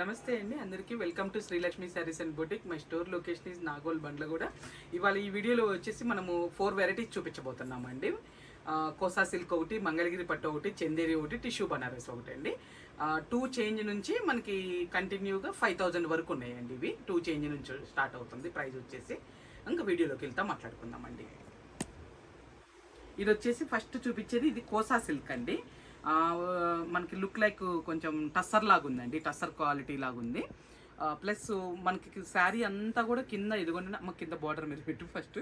నమస్తే అండి అందరికీ welcome to Srilakshmi saris and boutique. My store location is Nagole Bandlaguda. ఇవాళ ఈ వీడియోలో వచ్చేసి మనము 4 వెరైటీస్ చూపించబోతున్నాం అండి. కోసా సిల్క్ ఒకటి, మంగళగిరి పట్టు ఒకటి, చందేరి ఒకటి, టిష్యూ బనారస్ ఒకటి అండి. 2 చేంజ్ నుంచి మనకి కంటిన్యూగా 5000 వరకు ఉన్నాయండి. ఇవి 2 చేంజ్ నుంచి స్టార్ట్ అవుతుంది ప్రైస్ వచ్చేసి. ఇంకా వీడియోలోకి వెళ్తా మాట్లాడుకుందామండి. ఇది వచ్చేసి ఫస్ట్ చూపించేది ఇది కోసా సిల్క్ అండి. మనకి లుక్ లైక్ కొంచెం టస్సర్ లాగా ఉందండి, టస్సర్ క్వాలిటీ లాగా ఉంది. ప్లస్ మనకి శారీ అంతా కూడా కింద ఇదిగోండి, మాకు కింద బార్డర్ మీద పెట్టు. ఫస్ట్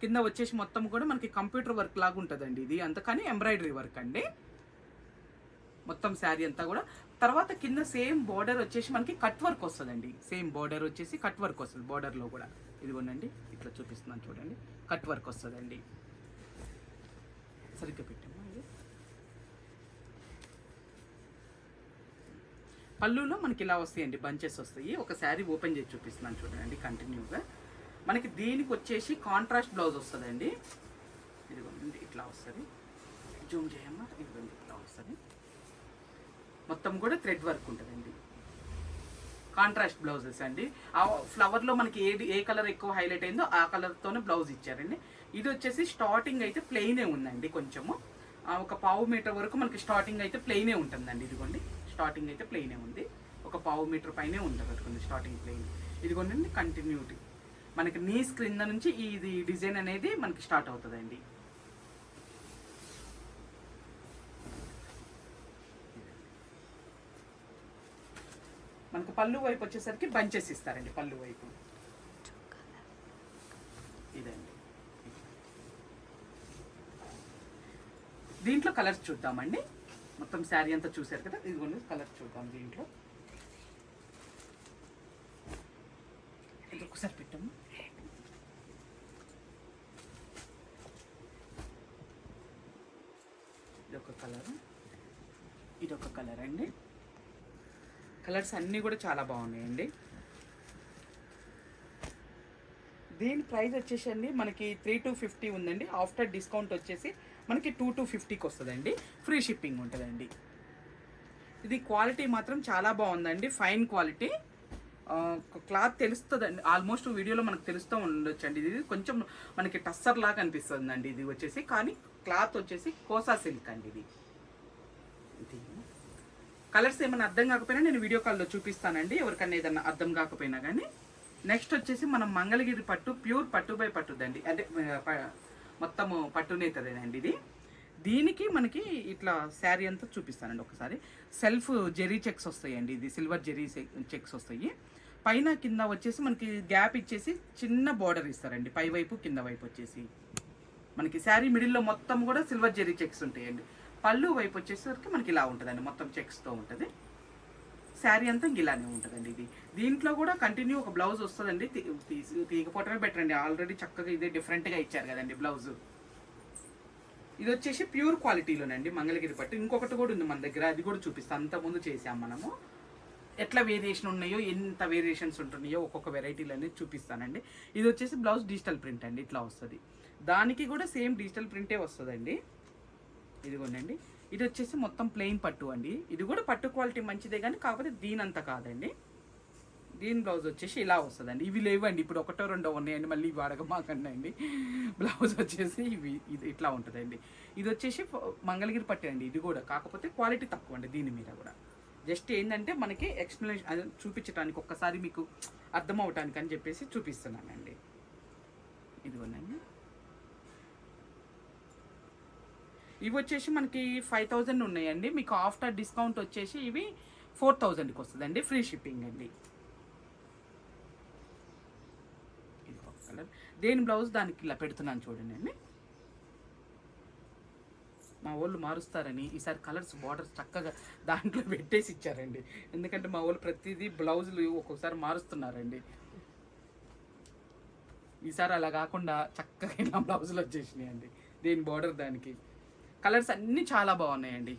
కింద వచ్చేసి మొత్తం కూడా మనకి కంప్యూటర్ వర్క్ లాగా ఉంటుందండి ఇది అంతా, కానీ ఎంబ్రాయిడరీ వర్క్ అండి మొత్తం శారీ అంతా కూడా. తర్వాత కింద సేమ్ బార్డర్ వచ్చేసి మనకి కట్ వర్క్ వస్తుందండి. సేమ్ బార్డర్ వచ్చేసి కట్ వర్క్ వస్తుంది బార్డర్లో కూడా. ఇదిగోండి ఇట్లా చూపిస్తున్నాను చూడండి, కట్ వర్క్ వస్తుందండి. సరిగ్గా పెట్టాము. ఇది పళ్ళులో మనకి ఇలా వస్తాయండి, బంచెస్ వస్తాయి. ఒక శారీ ఓపెన్ చేసి చూపిస్తున్నాను చూడండి కంటిన్యూగా. మనకి దీనికి వచ్చేసి కాంట్రాస్ట్ బ్లౌజ్ వస్తుందండి. ఇదిగోండి ఇట్లా వస్తుంది, జూమ్ చేయమ్మా. ఇదిగోండి ఇట్లా వస్తుంది, మొత్తం కూడా థ్రెడ్ వర్క్ ఉంటుందండి. కాంట్రాస్ట్ బ్లౌజెస్ అండి. ఆ ఫ్లవర్లో మనకి ఏ కలర్ ఎక్కువ హైలైట్ అయిందో ఆ కలర్తోనే బ్లౌజ్ ఇచ్చారండి. ఇది వచ్చేసి స్టార్టింగ్ అయితే ప్లెయినే ఉందండి, కొంచెము ఒక 1/2 మీటర్ వరకు మనకి స్టార్టింగ్ అయితే ప్లెయినే ఉంటుందండి. ఇదిగోండి స్టార్టింగ్ అయితే ప్లెయినే ఉంది, ఒక 1/2 మీటర్ పైనే ఉంటుంది స్టార్టింగ్ ప్లెయిన్. ఇదిగోండి కంటిన్యూటీ మనకి నీస్ క్రింద నుంచి ఇది డిజైన్ అనేది మనకి స్టార్ట్ అవుతుందండి. మనకు పళ్ళు వైపు వచ్చేసరికి బంచెస్ ఇస్తారండి. పళ్ళు వైపు ఇదండి. దీంట్లో కలర్స్ చూద్దామండి. మొత్తం శారీ అంతా చూసారు కదా, ఇదిగోండి కలర్స్ చూద్దాం దీంట్లో. ఇది ఒకసారి పెట్టాము. ఇదొక కలర్, ఇదొక కలర్ అండి. కలర్స్ అన్నీ కూడా చాలా బాగున్నాయండి. దీని ప్రైస్ వచ్చేసి అండి మనకి 3250 ఉందండి. ఆఫ్టర్ డిస్కౌంట్ వచ్చేసి మనకి 2250కి వస్తుందండి. ఫ్రీ షిప్పింగ్ ఉంటుందండి. ఇది క్వాలిటీ మాత్రం చాలా బాగుందండి, ఫైన్ క్వాలిటీ. క్లాత్ తెలుస్తుందండి, ఆల్మోస్ట్ వీడియోలో మనకు తెలుస్తూ ఉండొచ్చు అండి. ఇది కొంచెం మనకి టస్సర్ లాగా అనిపిస్తుంది అండి ఇది వచ్చేసి, కానీ క్లాత్ వచ్చేసి కోసా సిల్క్ అండి. ఇది కలర్స్ ఏమైనా అర్థం కాకపోయినా నేను వీడియో కాల్లో చూపిస్తానండి, ఎవరికన్నా ఏదన్నా అర్థం కాకపోయినా కానీ. నెక్స్ట్ వచ్చేసి మనం మంగళగిరి పట్టు, ప్యూర్ పట్టు బై పట్టుదండి, అంటే మొత్తము పట్టునేతదేనండి ఇది. దీనికి మనకి ఇట్లా శారీ అంతా చూపిస్తానండి ఒకసారి. సెల్ఫ్ జెరీ చెక్స్ వస్తాయండి, ఇది సిల్వర్ జెరీ చెక్స్ వస్తాయి. పైన కింద వచ్చేసి మనకి గ్యాప్ ఇచ్చేసి చిన్న బార్డర్ ఇస్తారండి, పై వైపు కింద వైపు వచ్చేసి. మనకి శారీ మిడిల్లో మొత్తం కూడా సిల్వర్ జెరీ చెక్స్ ఉంటాయండి. పళ్ళు వైపు వచ్చేసరికి మనకి ఇలా ఉంటుందండి, మొత్తం చెక్స్తో ఉంటుంది. శారీ అంతా ఇలానే ఉంటుందండి ఇది. దీంట్లో కూడా కంటిన్యూ ఒక బ్లౌజ్ వస్తుందండి. తీగపోవటమే బెటర్ అండి, ఆల్రెడీ చక్కగా ఇదే డిఫరెంట్గా ఇచ్చారు కదండి బ్లౌజు. ఇది వచ్చేసి ప్యూర్ క్వాలిటీలోనండి మంగళగిరి పట్టు. ఇంకొకటి కూడా ఉంది మన దగ్గర, అది కూడా చూపిస్తాం. అంతకుముందు చేసాం మనము. ఎట్లా వేరియేషన్ ఉన్నాయో, ఎంత వేరియేషన్స్ ఉంటున్నాయో ఒక్కొక్క వెరైటీలు అనేది చూపిస్తానండి. ఇది వచ్చేసి బ్లౌజ్ డిజిటల్ ప్రింట్ అండి, ఇట్లా వస్తుంది. దానికి కూడా సేమ్ డిజిటల్ ప్రింటే వస్తుందండి. ఇదిగోండి ఇది వచ్చేసి మొత్తం ప్లెయిన్ పట్టు అండి. ఇది కూడా పట్టు క్వాలిటీ మంచిదే, కానీ కాకపోతే దీనంత కాదండి. దీని బ్లౌజ్ వచ్చేసి ఇలా వస్తుందండి. ఇవి లేవండి, ఇప్పుడు 1 2 ఉన్నాయండి, మళ్ళీ ఇవి అడగమాకండి అండి. బ్లౌజ్ వచ్చేసి ఇది ఇట్లా ఉంటుందండి. ఇది వచ్చేసి మంగళగిరి పట్టు అండి. ఇది కూడా కాకపోతే క్వాలిటీ తక్కువ అండి దీని మీద కూడా. జస్ట్ ఏంటంటే మనకి ఎక్స్ప్లెనేషన్ చూపించడానికి, ఒక్కసారి మీకు అర్థం అవటానికి అని చెప్పేసి చూపిస్తున్నానండి. ఇదిగోనండి ఇవి వచ్చేసి మనకి 5000 ఉన్నాయండి. మీకు ఆఫ్టర్ డిస్కౌంట్ వచ్చేసి ఇవి 4000కి వస్తుందండి, ఫ్రీ షిప్పింగ్ అండి. ఇది ఒక కలర్. దేని బ్లౌజ్ దానికి ఇలా పెడుతున్నాను చూడండి అండి. మా వాళ్ళు మారుస్తారని ఈసారి కలర్స్ బార్డర్స్ చక్కగా దాంట్లో పెట్టేసి ఇచ్చారండి. ఎందుకంటే మా వాళ్ళు ప్రతిదీ బ్లౌజులు ఒక్కొక్కసారి మారుస్తున్నారండి. ఈసారి అలా కాకుండా చక్కగా ఇలా బ్లౌజులు వచ్చేసినాయండి, దేని బార్డర్ దానికి. కలర్స్ అన్నీ చాలా బాగున్నాయండి.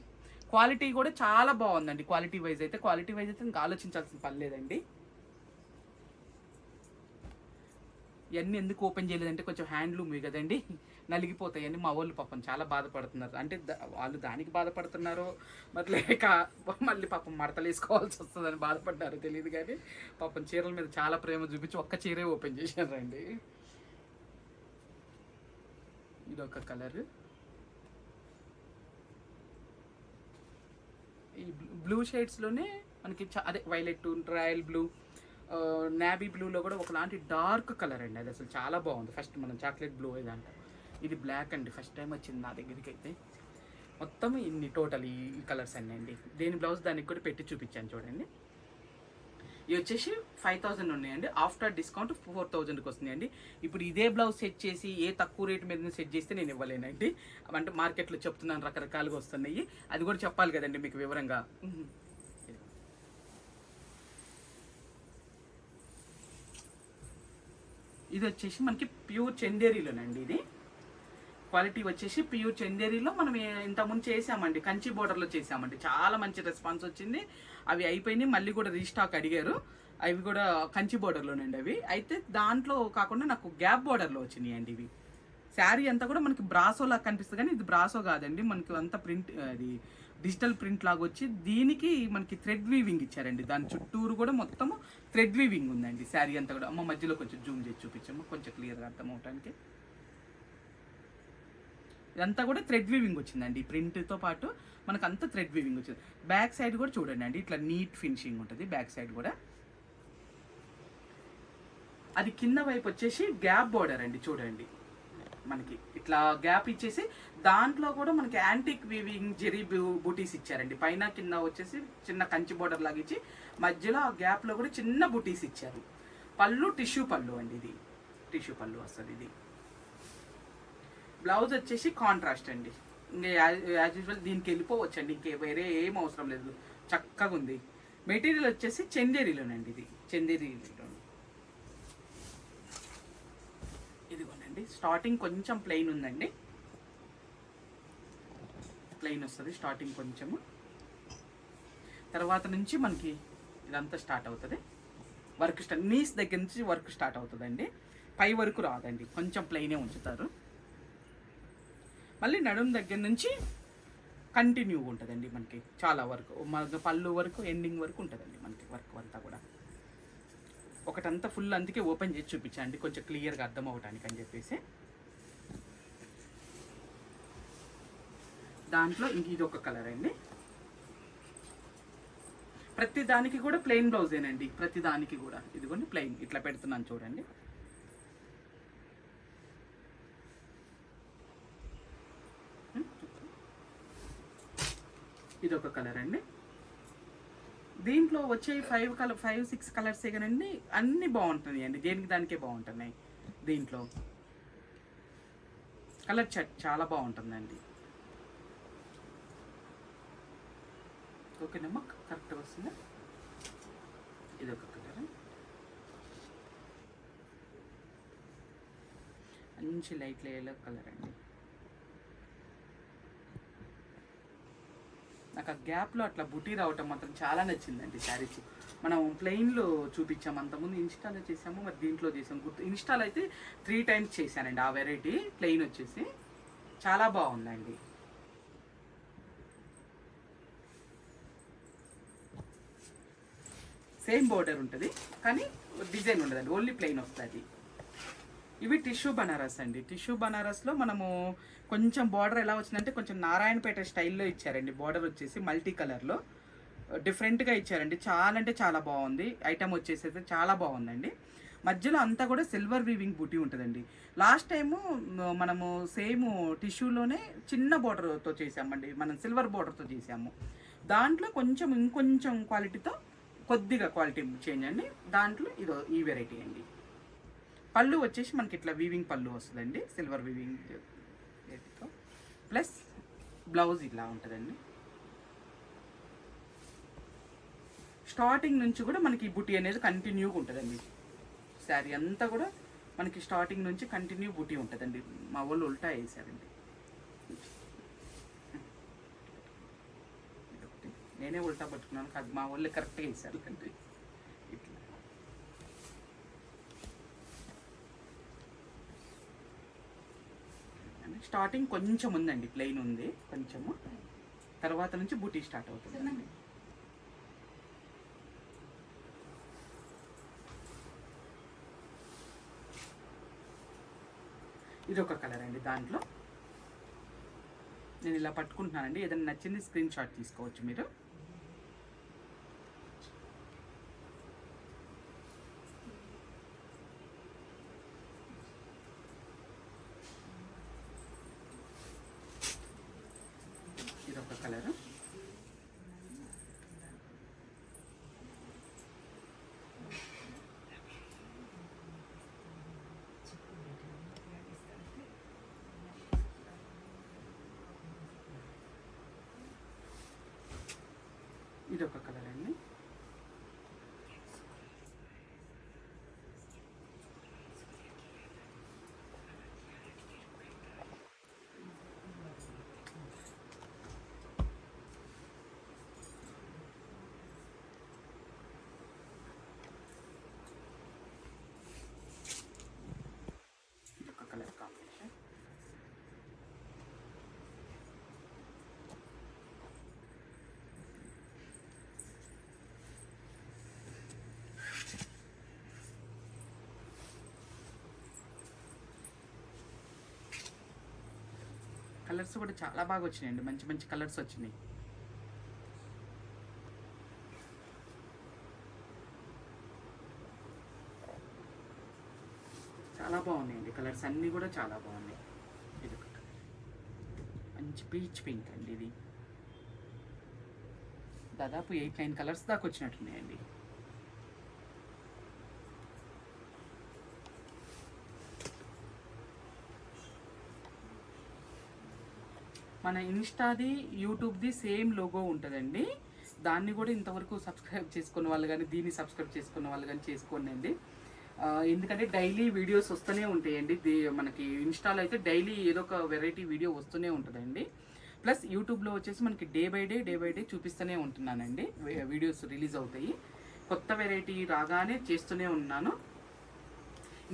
క్వాలిటీ కూడా చాలా బాగుందండి. క్వాలిటీ వైజ్ అయితే ఇంకా ఆలోచించాల్సిన పని లేదండి. ఇవన్నీ ఎందుకు ఓపెన్ చేయలేదంటే కొంచెం హ్యాండ్లూమ్ కదండి, నలిగిపోతాయని మా వాళ్ళు పాపం చాలా బాధపడుతున్నారు. అంటే వాళ్ళు దానికి బాధపడుతున్నారో మరి లేక మళ్ళీ పాపం మడతలు వేసుకోవాల్సి వస్తుందని బాధపడ్డారో తెలియదు, కానీ పాపం చీరల మీద చాలా ప్రేమ చూపించి ఒక్క చీరే ఓపెన్ చేశారండి. ఇది ఒక కలర్, ఈ బ్లూ షేడ్స్లోనే మనకి అదే వైలెట్, రాయల్ బ్లూ, నావీ బ్లూలో కూడా ఒకలాంటి డార్క్ కలర్ అండి. అది అసలు చాలా బాగుంది. ఫస్ట్ మనం చాక్లెట్ బ్లూ ఏదంటాం, ఇది బ్లాక్ అండి. ఫస్ట్ టైం వచ్చింది నా దగ్గరికి అయితే. మొత్తం ఇన్ని టోటల్ ఈ కలర్స్ అన్నీ అండి. దేని బ్లౌజ్ దానికి కూడా పెట్టి చూపించాను చూడండి. ఇవి వచ్చేసి 5000 ఉన్నాయండి. ఆఫ్టర్ డిస్కౌంట్ 4000కి వస్తున్నాయండి. ఇప్పుడు ఇదే బ్లౌజ్ సెట్ చేసి ఏ తక్కువ రేటు మీద సెట్ చేస్తే నేను ఇవ్వలేనండి. అంటే మార్కెట్లో చెప్తున్నాను రకరకాలుగా వస్తున్నాయి, అది కూడా చెప్పాలి కదండి మీకు వివరంగా. ఇది వచ్చేసి మనకి ప్యూర్ చందేరీలోనండి. ఇది క్వాలిటీ వచ్చేసి ప్యూర్ చందేరీలో మనం ఇంతకుముందు చేసామండి, కంచి బోర్డర్లో చేసామండి. చాలా మంచి రెస్పాన్స్ వచ్చింది. అవి అయిపోయినాయి, మళ్ళీ కూడా రీస్టాక్ అడిగారు. అవి కూడా కంచి బోర్డర్లోనండి. అవి అయితే దాంట్లో కాకుండా నాకు గ్యాప్ బోర్డర్లో వచ్చినాయి అండి. ఇవి శారీ అంతా కూడా మనకి బ్రాసో లాగా కనిపిస్తుంది, కానీ ఇది బ్రాసో కాదండి. మనకి అంతా ప్రింట్, అది డిజిటల్ ప్రింట్ లాగా వచ్చి దీనికి మనకి థ్రెడ్ వీవింగ్ ఇచ్చారండి. దాని చుట్టూరు కూడా మొత్తం థ్రెడ్ వీవింగ్ ఉందండి. శారీ అంతా కూడా అమ్మ మధ్యలో కొంచెం జూమ్ చేసి చూపించమ్మా, కొంచెం క్లియర్గా అర్థం అవటానికి. ఇదంతా కూడా థ్రెడ్ వీవింగ్ వచ్చిందండి. ప్రింట్తో పాటు మనకు అంతా థ్రెడ్ వీవింగ్ వచ్చింది. బ్యాక్ సైడ్ కూడా చూడండి అండి, ఇట్లా నీట్ ఫినిషింగ్ ఉంటుంది బ్యాక్ సైడ్ కూడా. అది కింద వైపు వచ్చేసి గ్యాప్ బోర్డర్ అండి. చూడండి మనకి ఇట్లా గ్యాప్ ఇచ్చేసి దాంట్లో కూడా మనకి యాంటిక్ వీవింగ్ జెరీ బూటీస్ ఇచ్చారండి. పైన కింద వచ్చేసి చిన్న కంచి బోర్డర్ లాగా ఇచ్చి మధ్యలో ఆ గ్యాప్లో కూడా చిన్న బూటీస్ ఇచ్చారు. పళ్ళు టిష్యూ పళ్ళు అండి, ఇది టిష్యూ పళ్ళు వస్తుంది. ఇది బ్లౌజ్ వచ్చేసి కాంట్రాస్ట్ అండి. ఇంకా యాజ్ యూజువల్ దీనికి వెళ్ళిపోవచ్చండి, ఇంకే వేరే ఏం అవసరం లేదు, చక్కగా ఉంది. మెటీరియల్ వచ్చేసి చందేరీలోనండి. ఇది చందేరీలో. ఇదిగోనండి స్టార్టింగ్ కొంచెం ప్లెయిన్ ఉందండి, ప్లెయిన్ వస్తుంది స్టార్టింగ్ కొంచెము. తర్వాత నుంచి మనకి ఇదంతా స్టార్ట్ అవుతుంది వర్క్. నీస్ దగ్గర నుంచి వర్క్ స్టార్ట్ అవుతుందండి. పై వరకు రాదండి, కొంచెం ప్లెయినే ఉంచుతారు. మళ్ళీ నడుం దగ్గర నుంచి కంటిన్యూ ఉంటుందండి మనకి చాలా వరకు, మన పళ్ళు వరకు ఎండింగ్ వరకు ఉంటుందండి మనకి వర్క్ అంతా కూడా. ఒకటంతా ఫుల్ అందుకే ఓపెన్ చేసి చూపించండి కొంచెం క్లియర్గా అర్థం అవడానికి అని చెప్పేసి. దాంట్లో ఇంక ఇది ఒక కలర్ అండి. ప్రతి దానికి కూడా ప్లెయిన్ బ్లౌజేనండి, ప్రతి దానికి కూడా. ఇదిగోండి ప్లెయిన్ ఇట్లా పెడుతున్నాను చూడండి. ఇది ఒక కలర్ అండి. దీంట్లో వచ్చే 5-6 కలర్సే కానండి, అన్నీ బాగుంటున్నాయి అండి, దేనికి దానికే బాగుంటున్నాయి. దీంట్లో కలర్ చార్ట్ చాలా బాగుంటుందండి. ఓకేనమ్మా, కరెక్ట్గా వస్తుందా? ఇది ఒక కలర్, మంచి లైట్ లేయర్ కలర్ అండి. నాకు ఆ గ్యాప్లో అట్లా బుటీ రావటం మాత్రం చాలా నచ్చిందండి శారీస్. మనం ప్లెయిన్లో చూపించాము అంతకుముందు, ఇన్స్టాలో చేసాము, మరి దీంట్లో చేసాము. ఇన్స్టాలో అయితే 3 times చేశానండి ఆ వెరైటీ. ప్లెయిన్ వచ్చేసి చాలా బాగుందండి. సేమ్ బోర్డర్ ఉంటుంది కానీ డిజైన్ ఉండదండి, ఓన్లీ ప్లెయిన్ వస్తుంది. ఇవి టిష్యూ బనారస్ అండి. టిష్యూ బనారస్లో మనము కొంచెం బార్డర్ ఎలా వచ్చిందంటే కొంచెం నారాయణపేట స్టైల్లో ఇచ్చారండి. బార్డర్ వచ్చేసి మల్టీ కలర్లో డిఫరెంట్గా ఇచ్చారండి. చాలా అంటే చాలా బాగుంది. ఐటమ్ వచ్చేసి అయితే చాలా బాగుందండి. మధ్యలో అంతా కూడా సిల్వర్ వీవింగ్ బూటీ ఉంటుందండి. లాస్ట్ టైము మనము సేమ్ టిష్యూలోనే చిన్న బార్డర్తో చేసామండి, మనం సిల్వర్ బార్డర్తో చేసాము. దాంట్లో కొంచెం ఇంకొంచెం క్వాలిటీతో కొద్దిగా క్వాలిటీ చేంజ్ అండి. దాంట్లో ఇదో ఈ వెరైటీ అండి. పళ్ళు వచ్చేసి మనకి ఇట్లా వీవింగ్ పళ్ళు వస్తుందండి, సిల్వర్ వీవింగ్ ప్లస్ బ్లౌజ్ ఇలా ఉంటుందండి. స్టార్టింగ్ నుంచి కూడా మనకి ఈ బుటీ అనేది కంటిన్యూగా ఉంటుందండి. శారీ అంతా కూడా మనకి స్టార్టింగ్ నుంచి కంటిన్యూ బుటీ ఉంటుందండి. మా వాళ్ళు ఉల్టా వేసారండి, నేనే ఉల్టా పట్టుకున్నాను కాదు, మా వాళ్ళు కరెక్ట్గా వేసారు అండి. ఇట్లా స్టార్టింగ్ కొంచెం ఉందండి, ప్లెయిన్ ఉంది కొంచెము, తర్వాత నుంచి బూటీ స్టార్ట్ అవుతుంది. ఇది ఒక కలర్ అండి. దాంట్లో నేను ఇలా పట్టుకుంటున్నానండి, ఏదైనా నచ్చింది స్క్రీన్ షాట్ తీసుకోవచ్చు మీరు. ఇది ఒక కలర్. ఇది ఒక కలర్ అండి. ఇది ఒక కలర్ కాంబినేషన్. కలర్స్ కూడా చాలా బాగా వచ్చినాయండి, మంచి మంచి కలర్స్ వచ్చినాయి. చాలా బాగున్నాయండి కలర్స్ అన్నీ కూడా చాలా బాగున్నాయి. ఇది ఒక మంచి పీచ్ పింక్ అండి. ఇది దాదాపు 8-9 కలర్స్ దాకా వచ్చినట్టున్నాయండి. మన ఇన్స్టాది యూట్యూబ్ది సేమ్ లోగో ఉంటుందండి. దాన్ని కూడా ఇంతవరకు సబ్స్క్రైబ్ చేసుకున్న వాళ్ళు కానీ, దీన్ని సబ్స్క్రైబ్ చేసుకున్న వాళ్ళు కానీ చేసుకోండి. ఎందుకంటే డైలీ వీడియోస్ వస్తూనే ఉంటాయండి. మనకి ఇన్స్టాలో అయితే డైలీ ఏదో ఒక వెరైటీ వీడియో వస్తూనే ఉంటుందండి. ప్లస్ యూట్యూబ్లో వచ్చేసి మనకి డే బై డే చూపిస్తూనే ఉంటున్నానండి. వీడియోస్ రిలీజ్ అవుతాయి, కొత్త వెరైటీ రాగానే చేస్తూనే ఉన్నాను.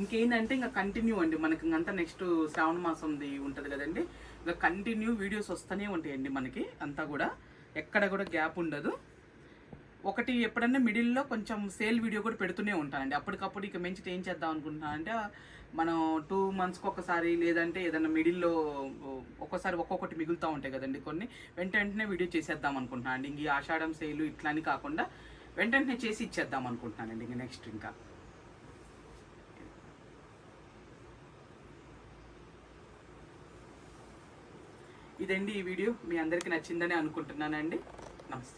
ఇంకేంటంటే ఇంకా కంటిన్యూ అండి, మనకి ఇంకంతా నెక్స్ట్ శ్రావణ మాసంది ఉంటుంది కదండి, ఇంకా కంటిన్యూ వీడియోస్ వస్తూనే ఉంటాయండి మనకి అంతా కూడా, ఎక్కడ కూడా గ్యాప్ ఉండదు. ఒకటి ఎప్పుడన్నా మిడిల్లో కొంచెం సేల్ వీడియో కూడా పెడుతూనే ఉంటానండి. అప్పటికప్పుడు ఇక మంచి ఏం చేద్దాం అనుకుంటున్నానంటే, మనం 2 monthsకి ఒకసారి, లేదంటే ఏదన్నా మిడిల్లో ఒక్కోసారి ఒక్కొక్కటి మిగులుతూ ఉంటాయి కదండి కొన్ని, వెంటనే వీడియో చేసేద్దాం అనుకుంటున్నాను అండి. ఇంక ఈ ఆషాఢం సేలు ఇట్లా అని కాకుండా వెంటనే చేసి ఇచ్చేద్దాం అనుకుంటున్నానండి ఇంక నెక్స్ట్. ఇంకా ఇదండి ఈ వీడియో, మీ అందరికీ నచ్చిందని అనుకుంటున్నానండి. నమస్తే.